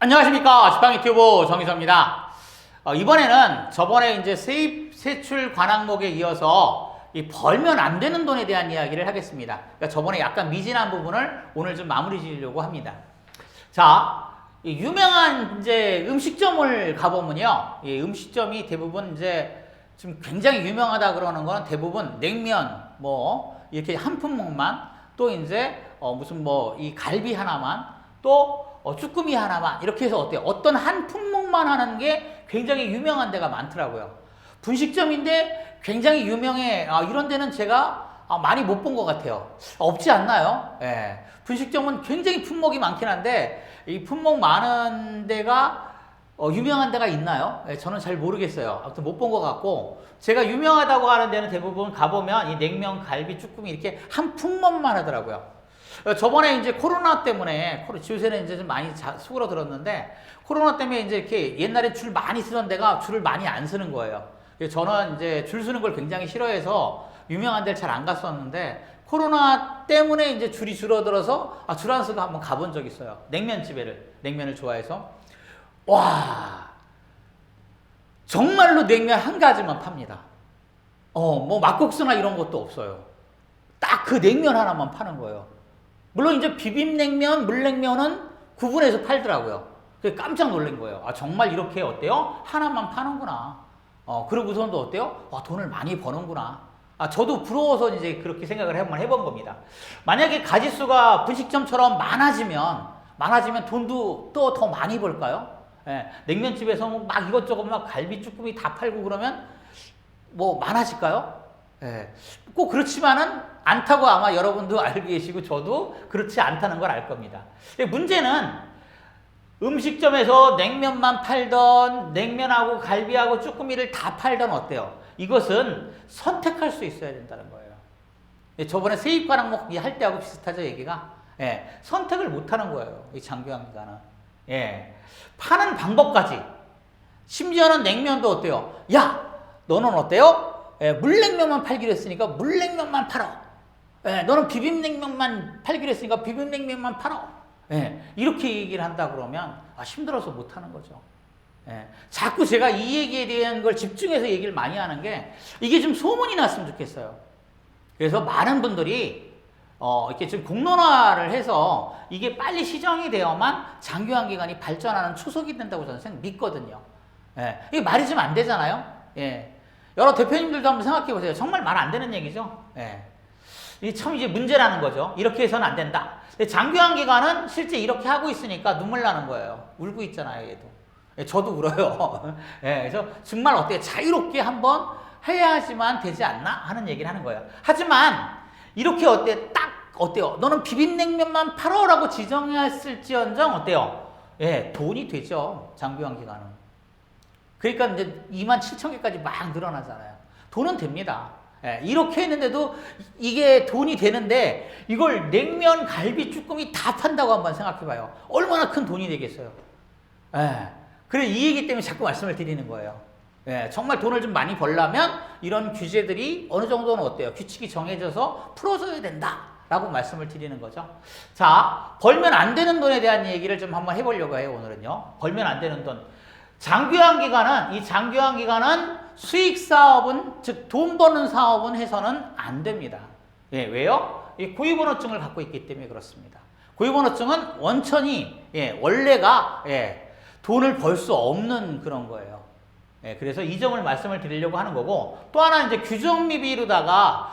안녕하십니까. 지팡이 튜브 정희서입니다. 이번에는 저번에 이제 세입 세출 관항목에 이어서 이 벌면 안 되는 돈에 대한 이야기를 하겠습니다. 그러니까 저번에 약간 미진한 부분을 오늘 좀 마무리 지으려고 합니다. 자, 이 유명한 이제 음식점을 가보면요, 이 음식점이 대부분 이제 지금 굉장히 유명하다 그러는 건 대부분 냉면 뭐 이렇게 한 품목만, 또 이제 무슨 뭐 이 갈비 하나만, 또 쭈꾸미 하나만, 이렇게 해서 어때요? 어떤 한 품목만 하는 게 굉장히 유명한 데가 많더라고요. 분식점인데 굉장히 유명해. 이런 데는 제가 많이 못 본 것 같아요. 없지 않나요? 예. 분식점은 굉장히 품목이 많긴 한데 이 품목 많은 데가 유명한 데가 있나요? 예, 저는 잘 모르겠어요. 아무튼 못 본 것 같고, 제가 유명하다고 하는 데는 대부분 가보면 이 냉면, 갈비, 쭈꾸미 이렇게 한 품목만 하더라고요. 저번에 이제 코로나 때문에, 요새는 이제 좀 많이 수그러들었는데, 코로나 때문에 이제 이렇게 옛날에 줄 많이 쓰던 데가 줄을 많이 안 서는 거예요. 저는 이제 줄 서는 걸 굉장히 싫어해서 유명한 데를 잘 안 갔었는데, 코로나 때문에 이제 줄이 줄어들어서 줄 안 서고 한번 가본 적이 있어요. 냉면을 좋아해서. 와, 정말로 냉면 한 가지만 팝니다. 뭐 막국수나 이런 것도 없어요. 딱 그 냉면 하나만 파는 거예요. 물론 이제 비빔냉면, 물냉면은 구분해서 팔더라고요. 그래서 깜짝 놀란 거예요. 정말 이렇게 어때요? 하나만 파는구나. 그러고선 또 어때요? 돈을 많이 버는구나. 저도 부러워서 이제 그렇게 생각을 한번 해본 겁니다. 만약에 가짓수가 분식점처럼 많아지면 돈도 또 더 많이 벌까요? 예, 냉면집에서 막 이것저것 막 갈비, 쭈꾸미 다 팔고 그러면 뭐 많아질까요? 예, 꼭 그렇지만은 않다고 아마 여러분도 알고 계시고 저도 그렇지 않다는 걸 알 겁니다. 문제는 음식점에서 냉면만 팔던, 냉면하고 갈비하고 쭈꾸미를 다 팔던 어때요? 이것은 선택할 수 있어야 된다는 거예요. 저번에 세입관항목 할 때하고 비슷하죠, 얘기가? 예, 선택을 못 하는 거예요, 이 장교환기관은. 예, 파는 방법까지. 심지어는 냉면도 어때요? 야, 너는 어때요? 예, 물냉면만 팔기로 했으니까 물냉면만 팔어. 예, 너는 비빔냉면만 팔기로 했으니까 비빔냉면만 팔어. 예, 이렇게 얘기를 한다 그러면 힘들어서 못 하는 거죠. 예, 자꾸 제가 이 얘기에 대한 걸 집중해서 얘기를 많이 하는 게 이게 좀 소문이 났으면 좋겠어요. 그래서 많은 분들이 이렇게 좀 공론화를 해서 이게 빨리 시정이 되어만 장교환 기관이 발전하는 초석이 된다고 저는 믿거든요. 예, 이게 말이 좀 안 되잖아요. 예, 여러 대표님들도 한번 생각해 보세요. 정말 말 안 되는 얘기죠. 예, 이게 참 이제 문제라는 거죠. 이렇게 해서는 안 된다. 근데 장교환 기관은 실제 이렇게 하고 있으니까 눈물 나는 거예요. 울고 있잖아요, 얘도. 예, 저도 울어요. 예, 그래서 정말 어때요? 자유롭게 한번 해야지만 되지 않나 하는 얘기를 하는 거예요. 하지만 이렇게 어때요? 너는 비빔냉면만 팔어라고 지정했을지언정 어때요? 예, 돈이 되죠, 장교환 기관은. 그러니까 이제 27,000개까지 막 늘어나잖아요. 돈은 됩니다. 예, 이렇게 했는데도 이게 돈이 되는데 이걸 냉면, 갈비, 쭈꾸미 다 판다고 한번 생각해봐요. 얼마나 큰 돈이 되겠어요. 예, 그래, 이 얘기 때문에 자꾸 말씀을 드리는 거예요. 예, 정말 돈을 좀 많이 벌려면 이런 규제들이 어느 정도는 어때요? 규칙이 정해져서 풀어줘야 된다라고 말씀을 드리는 거죠. 자, 벌면 안 되는 돈에 대한 얘기를 좀 한번 해보려고 해요, 오늘은요. 벌면 안 되는 돈. 장교환 기관은 수익 사업은, 즉 돈 버는 사업은 해서는 안 됩니다. 예, 왜요? 이 고유번호증을 갖고 있기 때문에 그렇습니다. 고유번호증은 원천이, 원래가, 돈을 벌 수 없는 그런 거예요. 예, 그래서 이 점을 말씀을 드리려고 하는 거고, 또 하나 이제 규정 미비로다가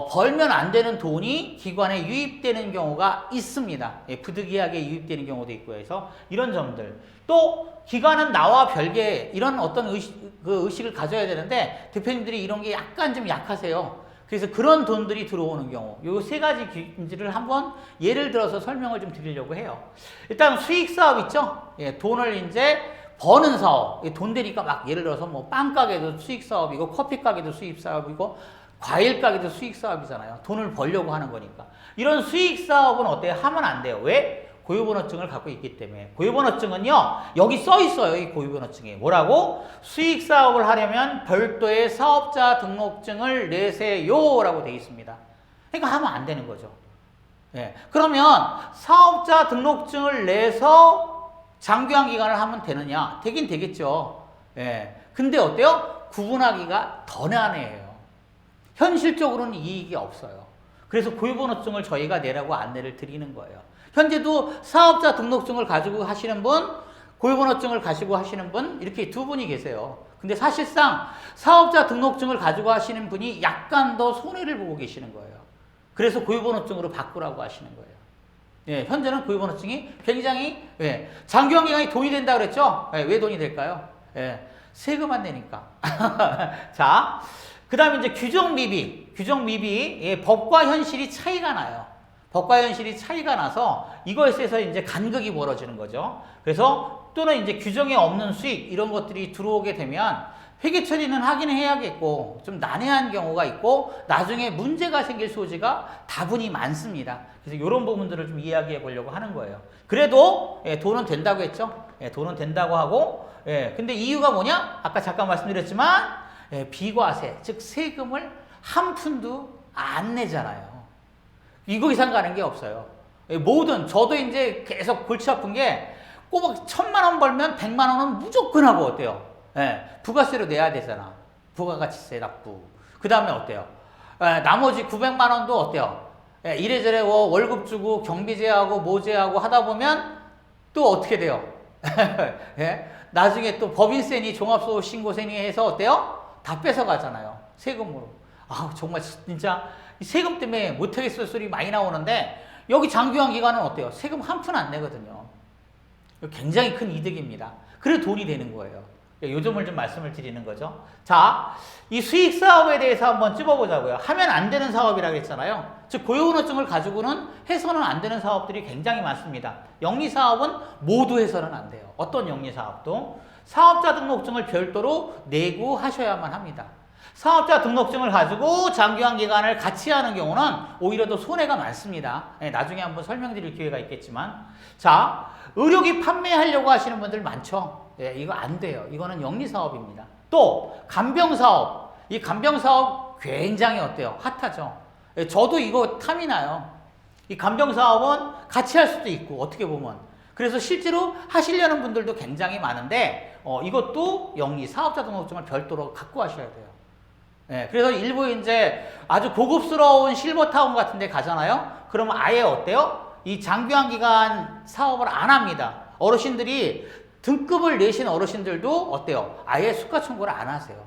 벌면 안 되는 돈이 기관에 유입되는 경우가 있습니다. 예, 부득이하게 유입되는 경우도 있고 해서 이런 점들. 또 기관은 나와 별개 이런 어떤 의식을 가져야 되는데 대표님들이 이런 게 약간 좀 약하세요. 그래서 그런 돈들이 들어오는 경우, 요 세 가지 기준을 한번 예를 들어서 설명을 좀 드리려고 해요. 일단 수익 사업 있죠? 예, 돈을 이제 버는 사업. 돈 되니까 막 예를 들어서 뭐 빵 가게도 수익 사업이고 커피 가게도 수익 사업이고 과일 가게도 수익 사업이잖아요. 돈을 벌려고 하는 거니까. 이런 수익 사업은 어때요? 하면 안 돼요. 왜? 고유번호증을 갖고 있기 때문에. 고유번호증은요, 여기 써 있어요. 이 고유번호증에. 뭐라고? 수익 사업을 하려면 별도의 사업자 등록증을 내세요 라고 되어 있습니다. 그러니까 하면 안 되는 거죠. 예. 그러면 사업자 등록증을 내서 장기화 기간을 하면 되느냐? 되긴 되겠죠. 예. 근데 어때요? 구분하기가 더 난해해요. 현실적으로는 이익이 없어요. 그래서 고유번호증을 저희가 내라고 안내를 드리는 거예요. 현재도 사업자 등록증을 가지고 하시는 분, 고유번호증을 가지고 하시는 분, 이렇게 두 분이 계세요. 근데 사실상 사업자 등록증을 가지고 하시는 분이 약간 더 손해를 보고 계시는 거예요. 그래서 고유번호증으로 바꾸라고 하시는 거예요. 예, 현재는 고유번호증이 굉장히, 장기화 기간이 돈이 된다고 그랬죠? 왜 돈이 될까요? 세금 안 내니까. 자, 그 다음에 이제 규정 미비, 법과 현실이 차이가 나요. 법과 현실이 차이가 나서 이거에 대해서 이제 간극이 벌어지는 거죠. 그래서 또는 이제 규정에 없는 수익, 이런 것들이 들어오게 되면 회계 처리는 하긴 해야겠고, 좀 난해한 경우가 있고, 나중에 문제가 생길 소지가 다분히 많습니다. 그래서 이런 부분들을 좀 이야기해 보려고 하는 거예요. 그래도, 돈은 된다고 했죠? 돈은 된다고 하고, 근데 이유가 뭐냐? 아까 잠깐 말씀드렸지만, 비과세, 즉 세금을 한 푼도 안 내잖아요. 이거 이상 가는 게 없어요. 저도 이제 계속 골치 아픈 게 꼬박 1,000만 원 벌면 100만 원은 무조건 하고 어때요? 부가세로 내야 되잖아. 부가가치세 납부. 그 다음에 어때요? 나머지 900만 원도 어때요? 이래저래 월급 주고 경비제하고 모제하고 하다 보면 또 어떻게 돼요? 나중에 또 법인세니 종합소득신고세니 해서 어때요? 다 뺏어가잖아요. 세금으로. 정말 진짜 세금 때문에 못하겠어 소리 많이 나오는데 여기 장기화 기간은 어때요? 세금 한 푼 안 내거든요. 굉장히 큰 이득입니다. 그래서 돈이 되는 거예요. 요 점을 좀 말씀을 드리는 거죠. 자, 이 수익 사업에 대해서 한번 찝어보자고요. 하면 안 되는 사업이라고 했잖아요. 즉 고유번호증을 가지고는 해서는 안 되는 사업들이 굉장히 많습니다. 영리사업은 모두 해서는 안 돼요. 어떤 영리사업도 사업자 등록증을 별도로 내고 하셔야만 합니다. 사업자 등록증을 가지고 장기화 기간을 같이 하는 경우는 오히려 더 손해가 많습니다. 나중에 한번 설명드릴 기회가 있겠지만, 자, 의료기 판매하려고 하시는 분들 많죠. 이거 안 돼요. 이거는 영리사업입니다. 또 간병사업, 이 간병사업 굉장히 어때요? 핫하죠. 저도 이거 탐이 나요. 이 간병사업은 같이 할 수도 있고 어떻게 보면 그래서 실제로 하시려는 분들도 굉장히 많은데 이것도 영리 사업자 등록증을 별도로 갖고 하셔야 돼요. 그래서 일부 이제 아주 고급스러운 실버타운 같은 데 가잖아요. 그러면 아예 어때요? 이 장기화 기간 사업을 안 합니다. 어르신들이 등급을 내신 어르신들도 어때요? 아예 수가청구를 안 하세요.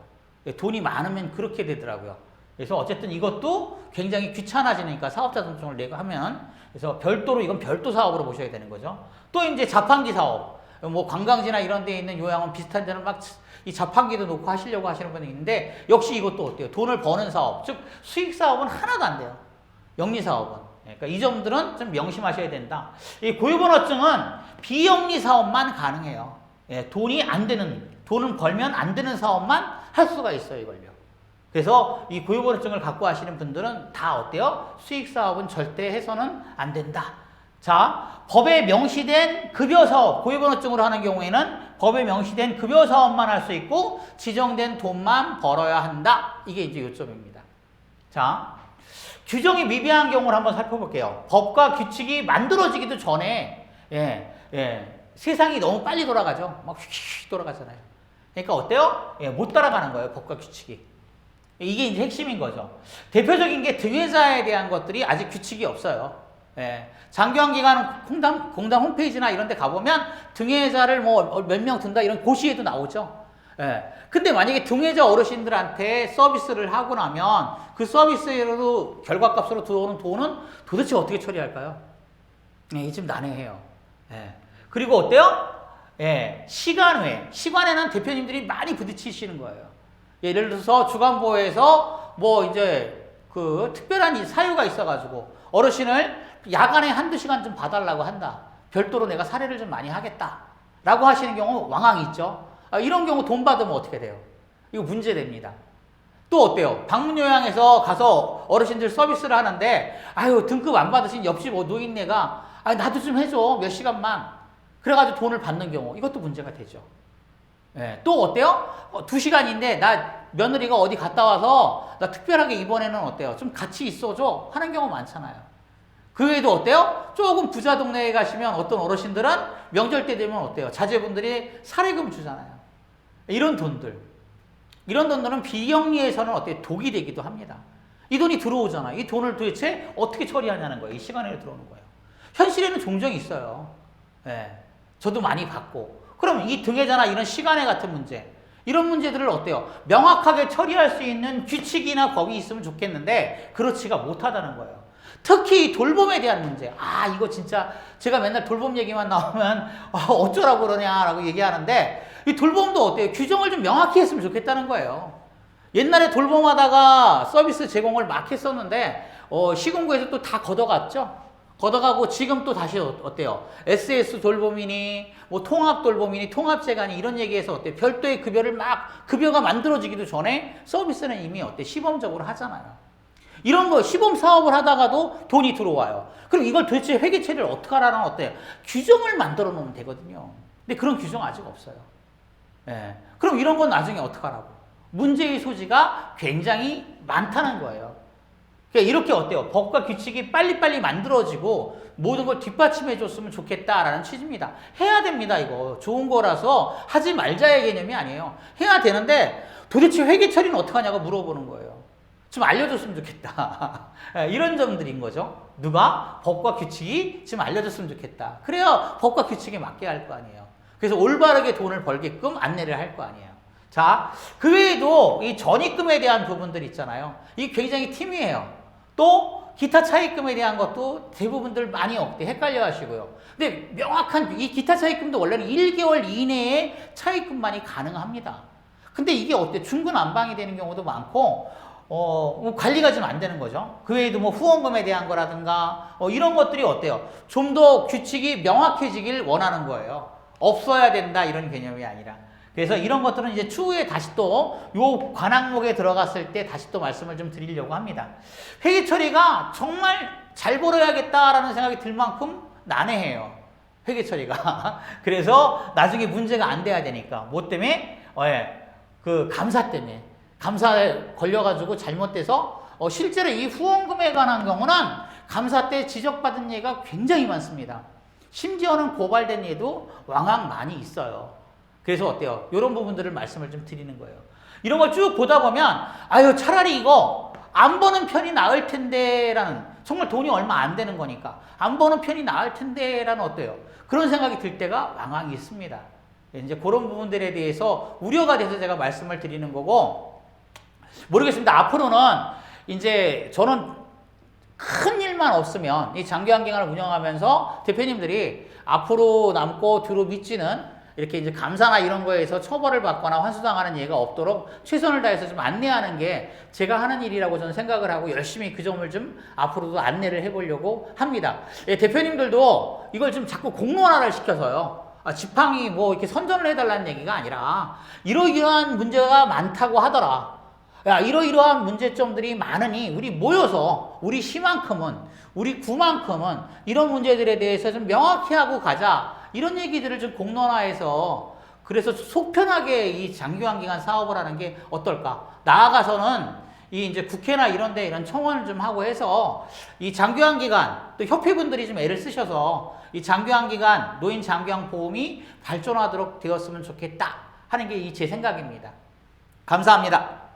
돈이 많으면 그렇게 되더라고요. 그래서 어쨌든 이것도 굉장히 귀찮아지니까 사업자 등록증을 내고 하면 그래서 별도로 이건 별도 사업으로 보셔야 되는 거죠. 또 이제 자판기 사업, 뭐 관광지나 이런 데에 있는 요양원 비슷한 데는 막 이 자판기도 놓고 하시려고 하시는 분이 있는데 역시 이것도 어때요? 돈을 버는 사업, 즉 수익 사업은 하나도 안 돼요. 영리 사업은. 그러니까 이 점들은 좀 명심하셔야 된다. 이 고유번호증은 비영리 사업만 가능해요. 돈이 안 되는, 돈은 벌면 안 되는 사업만 할 수가 있어요, 이걸요. 그래서 이 고유번호증을 갖고 하시는 분들은 다 어때요? 수익 사업은 절대 해서는 안 된다. 자, 법에 명시된 급여 사업, 고유번호증으로 하는 경우에는 법에 명시된 급여 사업만 할 수 있고 지정된 돈만 벌어야 한다. 이게 이제 요점입니다. 자, 규정이 미비한 경우를 한번 살펴볼게요. 법과 규칙이 만들어지기도 전에 세상이 너무 빨리 돌아가죠. 막 휙휙 돌아가잖아요. 그러니까 어때요? 못 따라가는 거예요. 법과 규칙이. 이게 이제 핵심인 거죠. 대표적인 게 등회자에 대한 것들이 아직 규칙이 없어요. 장기화 기간 공단 홈페이지나 이런 데 가보면 등회자를 뭐 몇 명 든다 이런 고시에도 나오죠. 근데 만약에 등회자 어르신들한테 서비스를 하고 나면 그 서비스로 결과값으로 들어오는 돈은 도대체 어떻게 처리할까요? 이게 좀 난해해요. 그리고 어때요? 시간에는 대표님들이 많이 부딪히시는 거예요. 예를 들어서 주간보에서 뭐 이제 그 특별한 사유가 있어가지고 어르신을 야간에 한두 시간 좀 봐달라고 한다. 별도로 내가 사례를 좀 많이 하겠다. 라고 하시는 경우 왕왕 있죠. 이런 경우 돈 받으면 어떻게 돼요? 이거 문제됩니다. 또 어때요? 방문요양에서 가서 어르신들 서비스를 하는데 등급 안 받으신 옆집 노인네가 나도 좀 해줘. 몇 시간만. 그래가지고 돈을 받는 경우 이것도 문제가 되죠. 또 어때요? 2시간인데 나 며느리가 어디 갔다 와서 나 특별하게 이번에는 어때요? 좀 같이 있어줘 하는 경우 많잖아요. 그 외에도 어때요? 조금 부자 동네에 가시면 어떤 어르신들은 명절 때 되면 어때요? 자제분들이 사례금 주잖아요. 이런 돈들은 비영리에서는 어때요? 독이 되기도 합니다. 이 돈이 들어오잖아요. 이 돈을 도대체 어떻게 처리하냐는 거예요. 이 시간에 들어오는 거예요. 현실에는 종종 있어요. 예. 저도 많이 받고. 그럼 이 등해자나 이런 시간에 같은 문제, 이런 문제들을 어때요? 명확하게 처리할 수 있는 규칙이나 법이 있으면 좋겠는데 그렇지가 못하다는 거예요. 특히 돌봄에 대한 문제. 이거 진짜 제가 맨날 돌봄 얘기만 나오면 어쩌라고 그러냐라고 얘기하는데 이 돌봄도 어때요? 규정을 좀 명확히 했으면 좋겠다는 거예요. 옛날에 돌봄하다가 서비스 제공을 막 했었는데 시군구에서 또 다 걷어갔죠. 걷어가고 지금 또 다시 어때요? SS 돌봄이니 뭐 통합 돌봄이니 통합재간이 이런 얘기해서 어때요? 별도의 급여를 막 급여가 만들어지기도 전에 서비스는 이미 어때? 시범적으로 하잖아요. 이런 거 시범 사업을 하다가도 돈이 들어와요. 그럼 이걸 도대체 회계 처리를 어떻게 하라는 어때요? 규정을 만들어 놓으면 되거든요. 근데 그런 규정 아직 없어요. 예. 그럼 이런 건 나중에 어떻게 하라고? 문제의 소지가 굉장히 많다는 거예요. 그러니까 이렇게 어때요? 법과 규칙이 빨리빨리 만들어지고 모든 걸 뒷받침해 줬으면 좋겠다라는 취지입니다. 해야 됩니다, 이거. 좋은 거라서 하지 말자의 개념이 아니에요. 해야 되는데 도대체 회계 처리는 어떻게 하냐고 물어보는 거예요. 좀 알려줬으면 좋겠다. 이런 점들인 거죠. 누가? 법과 규칙이 좀 알려줬으면 좋겠다. 그래야 법과 규칙에 맞게 할 거 아니에요. 그래서 올바르게 돈을 벌게끔 안내를 할 거 아니에요. 자, 그 외에도 이 전입금에 대한 부분들 있잖아요. 이게 굉장히 팀이에요. 또 기타 차입금에 대한 것도 대부분들 많이 헷갈려 하시고요. 근데 명확한 이 기타 차입금도 원래는 1개월 이내에 차입금만이 가능합니다. 근데 이게 어때? 중구난방이 되는 경우도 많고 관리가 좀 안 되는 거죠. 그 외에도 뭐 후원금에 대한 거라든가 이런 것들이 어때요? 좀 더 규칙이 명확해지길 원하는 거예요. 없어야 된다 이런 개념이 아니라. 그래서 이런 것들은 이제 추후에 다시 또 요 관항목에 들어갔을 때 다시 또 말씀을 좀 드리려고 합니다. 회계 처리가 정말 잘 벌어야겠다라는 생각이 들 만큼 난해해요. 회계 처리가. 그래서 나중에 문제가 안 돼야 되니까. 뭐 때문에? 그 감사 때문에. 감사에 걸려가지고 잘못돼서 실제로 이 후원금에 관한 경우는 감사 때 지적받은 예가 굉장히 많습니다. 심지어는 고발된 예도 왕왕 많이 있어요. 그래서 어때요? 이런 부분들을 말씀을 좀 드리는 거예요. 이런 걸 쭉 보다 보면 차라리 이거 안 버는 편이 나을 텐데 라는, 정말 돈이 얼마 안 되는 거니까 안 버는 편이 나을 텐데 라는 어때요? 그런 생각이 들 때가 왕왕 있습니다. 이제 그런 부분들에 대해서 우려가 돼서 제가 말씀을 드리는 거고, 모르겠습니다. 앞으로는 이제 저는 큰 일만 없으면 이 장기환경을 운영하면서 대표님들이 앞으로 남고 뒤로 미치는 이렇게 이제 감사나 이런 거에서 처벌을 받거나 환수당하는 예가 없도록 최선을 다해서 좀 안내하는 게 제가 하는 일이라고 저는 생각을 하고 열심히 그 점을 좀 앞으로도 안내를 해보려고 합니다. 대표님들도 이걸 좀 자꾸 공론화를 시켜서요. 지팡이 뭐 이렇게 선전을 해달라는 얘기가 아니라 이러이러한 문제가 많다고 하더라. 이러이러한 문제점들이 많으니 우리 모여서 우리 시만큼은 우리 구만큼은 이런 문제들에 대해서 좀 명확히 하고 가자. 이런 얘기들을 좀 공론화해서 그래서 속 편하게 이 장기환기간 사업을 하는 게 어떨까? 나아가서는 이 이제 국회나 이런 데 이런 청원을 좀 하고 해서 이 장기환기간 또 협회분들이 좀 애를 쓰셔서 이 장기환기간 노인 장기환 보험이 발전하도록 되었으면 좋겠다 하는 게 제 생각입니다. 감사합니다.